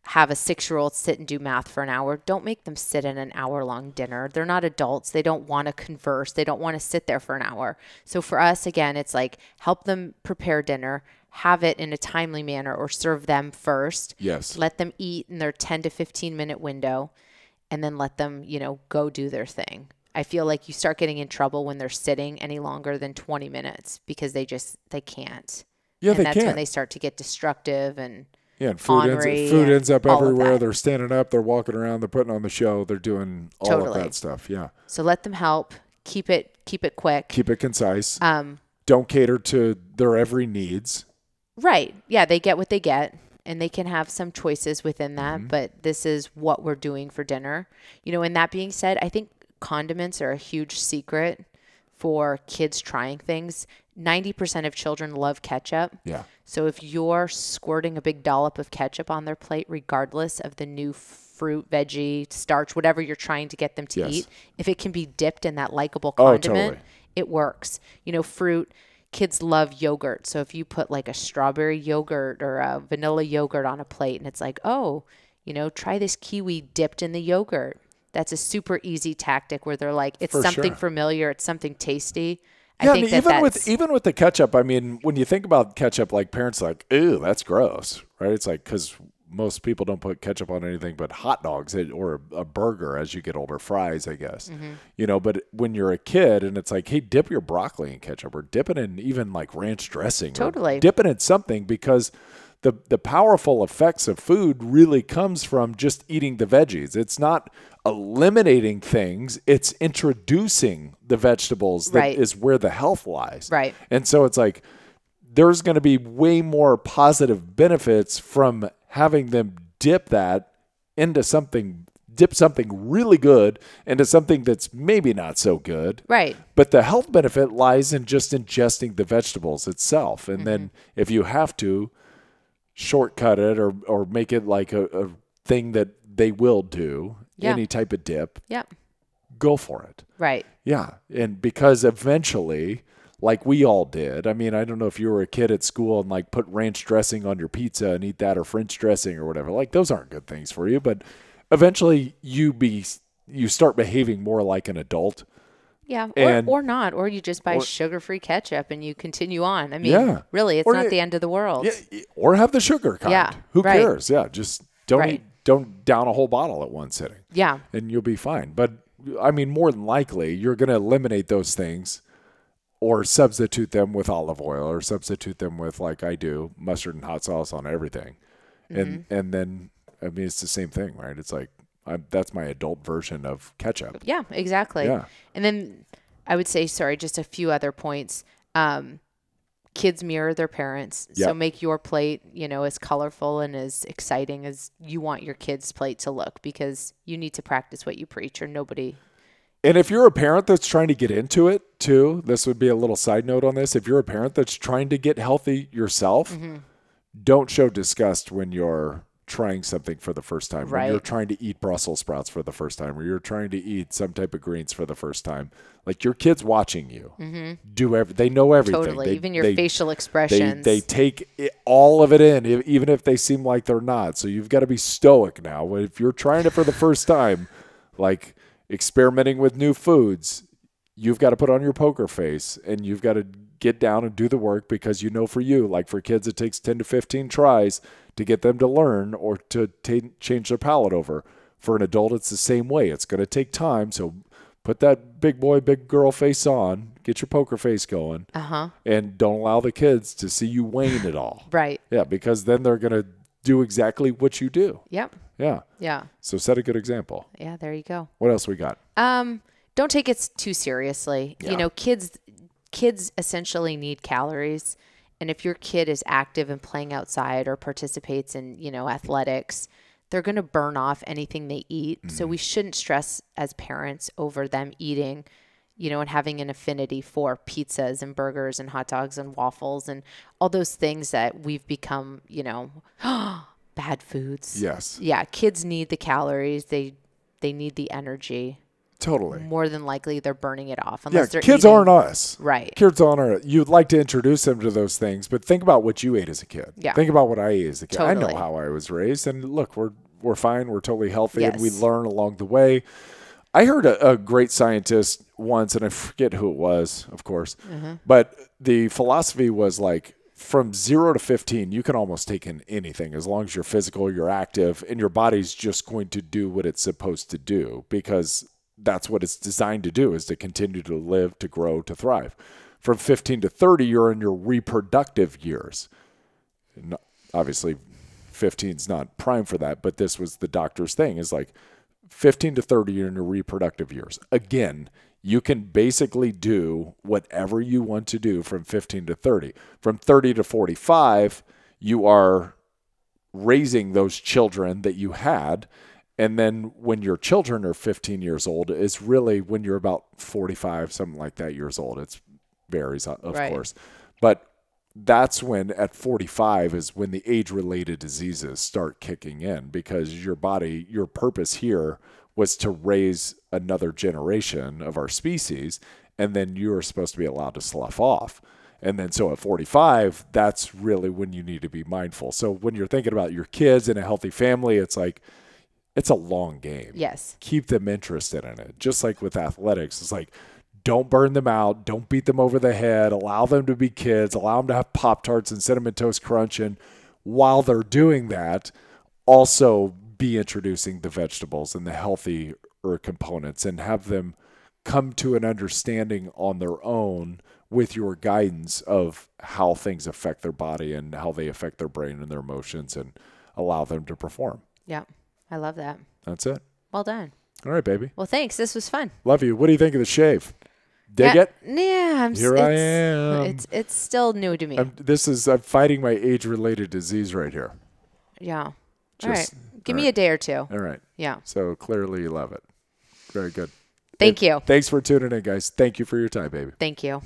have a 6-year-old sit and do math for an hour. Don't make them sit in an hour-long dinner. They're not adults. They don't want to converse. They don't want to sit there for an hour. So for us, again, it's like, help them prepare dinner, have it in a timely manner, or serve them first.
Yes.
Let them eat in their 10 to 15-minute window, and then let them, go do their thing. I feel like you start getting in trouble when they're sitting any longer than 20 minutes because they can't.
Yeah,
and
they
that's
can't.
when they start to get destructive and
and food ends up everywhere. They're standing up. They're walking around. They're putting on the show. They're doing all of that stuff. Yeah.
So let them help. Keep it quick.
Keep it concise. Don't cater to their every needs.
Right. Yeah, they get what they get, and they can have some choices within that. But this is what we're doing for dinner. And that being said, I think condiments are a huge secret for kids trying things. 90% of children love ketchup.
Yeah.
So if you're squirting a big dollop of ketchup on their plate, regardless of the new fruit, veggie, starch, whatever you're trying to get them to eat, if it can be dipped in that likable condiment, it works. Fruit, kids love yogurt. So if you put like a strawberry yogurt or a vanilla yogurt on a plate and it's like, try this kiwi dipped in the yogurt. That's a super easy tactic where they're like, it's something familiar, it's something tasty.
Yeah, I think even with the ketchup, I mean, when you think about ketchup, like parents are like, ew, that's gross, right? It's like, because most people don't put ketchup on anything but hot dogs or a burger as you get older, fries, I guess. But when you're a kid and it's like, hey, dip your broccoli in ketchup or dip it in even like ranch dressing.
Totally.
Dip it in something, because the powerful effects of food really comes from just eating the veggies. It's not eliminating things. It's introducing the vegetables that is where the health lies.
Right.
And so it's like there's going to be way more positive benefits from having them dip something really good into something that's maybe not so good.
Right.
But the health benefit lies in just ingesting the vegetables itself. And then if you have to shortcut it or make it like a thing that they will do, any type of dip, go for it.
Right.
Yeah. And because eventually, like we all did, I mean, I don't know if you were a kid at school and like put ranch dressing on your pizza and eat that, or French dressing or whatever. Like those aren't good things for you, but eventually you start behaving more like an adult.
Yeah, or not, or you just buy sugar-free ketchup and you continue on. I mean, really, it's not the end of the world.
Yeah, or have the sugar kind.
Yeah,
who cares? Yeah, just don't down a whole bottle at one sitting.
Yeah,
and you'll be fine. But I mean, more than likely, you're going to eliminate those things, or substitute them with olive oil, or substitute them with, like I do, mustard and hot sauce on everything, and then I mean, it's the same thing, right? It's like, that's my adult version of ketchup.
Yeah, exactly.
Yeah.
And then I would say, just a few other points. Kids mirror their parents. So make your plate, as colorful and as exciting as you want your kid's plate to look, because you need to practice what you preach, or nobody.
And if you're a parent that's trying to get into it too, this would be a little side note on this. If you're a parent that's trying to get healthy yourself, don't show disgust when you're trying something for the first time, when you're trying to eat Brussels sprouts for the first time, or you're trying to eat some type of greens for the first time. Like, your kid's watching you they know everything.
Totally. Even your facial expressions.
They take all of it in, even if they seem like they're not. So you've got to be stoic now. If you're trying it for the first time, like experimenting with new foods, you've got to put on your poker face and you've got to get down and do the work, because for you, like for kids, it takes 10 to 15 tries to get them to learn or to change their palate over. For an adult, it's the same way. It's going to take time. So put that big boy, big girl face on, get your poker face going, and don't allow the kids to see you wane it all.
Right.
Yeah, because then they're going to do exactly what you do.
Yep.
Yeah.
Yeah.
So set a good example.
Yeah, there you go.
What else we got?
Don't take it too seriously.
Yeah.
Kids essentially need calories. And if your kid is active and playing outside or participates in, athletics, they're going to burn off anything they eat. So we shouldn't stress as parents over them eating, and having an affinity for pizzas and burgers and hot dogs and waffles and all those things that we've become, bad foods.
Yes.
Yeah. Kids need the calories. They need the energy.
Totally.
More than likely, they're burning it off.
Unless they're kids eating. Aren't us.
Right.
Kids aren't. You'd like to introduce them to those things, but think about what you ate as a kid.
Yeah.
Think about what I ate as a kid.
Totally.
I know how I was raised, and look, we're fine. We're totally healthy,
yes.
and we learn along the way. I heard a great scientist once, and I forget who it was, of course, but the philosophy was like, from 0 to 15, you can almost take in anything as long as you're physical, you're active, and your body's just going to do what it's supposed to do, because that's what it's designed to do, is to continue to live, to grow, to thrive. From 15 to 30, you're in your reproductive years. And obviously, 15 is not prime for that, but this was the doctor's thing, is like 15 to 30, you're in your reproductive years. Again, you can basically do whatever you want to do from 15 to 30. From 30 to 45, you are raising those children that you had, And then when your children are 15 years old is really when you're about 45, something like that years old. It varies, of course. But that's when at 45 is when the age-related diseases start kicking in, because your body, your purpose here was to raise another generation of our species, and then you're supposed to be allowed to slough off. And then so at 45, that's really when you need to be mindful. So when you're thinking about your kids and a healthy family, it's like, it's a long game.
Yes.
Keep them interested in it. Just like with athletics, it's like, don't burn them out. Don't beat them over the head. Allow them to be kids. Allow them to have Pop-Tarts and Cinnamon Toast Crunch. And while they're doing that, also be introducing the vegetables and the healthier components, and have them come to an understanding on their own with your guidance of how things affect their body and how they affect their brain and their emotions, and allow them to perform.
Yeah. I love that.
That's it.
Well done.
All right, baby.
Well, thanks. This was fun.
Love you. What do you think of the shave? Dig it?
Yeah.
Here I am.
It's still new to me.
I'm fighting my age-related disease right here.
Yeah. All right. Give me a day or two.
All right.
Yeah.
So clearly you love it. Very good.
Thank you.
Thanks for tuning in, guys. Thank you for your time, baby.
Thank you.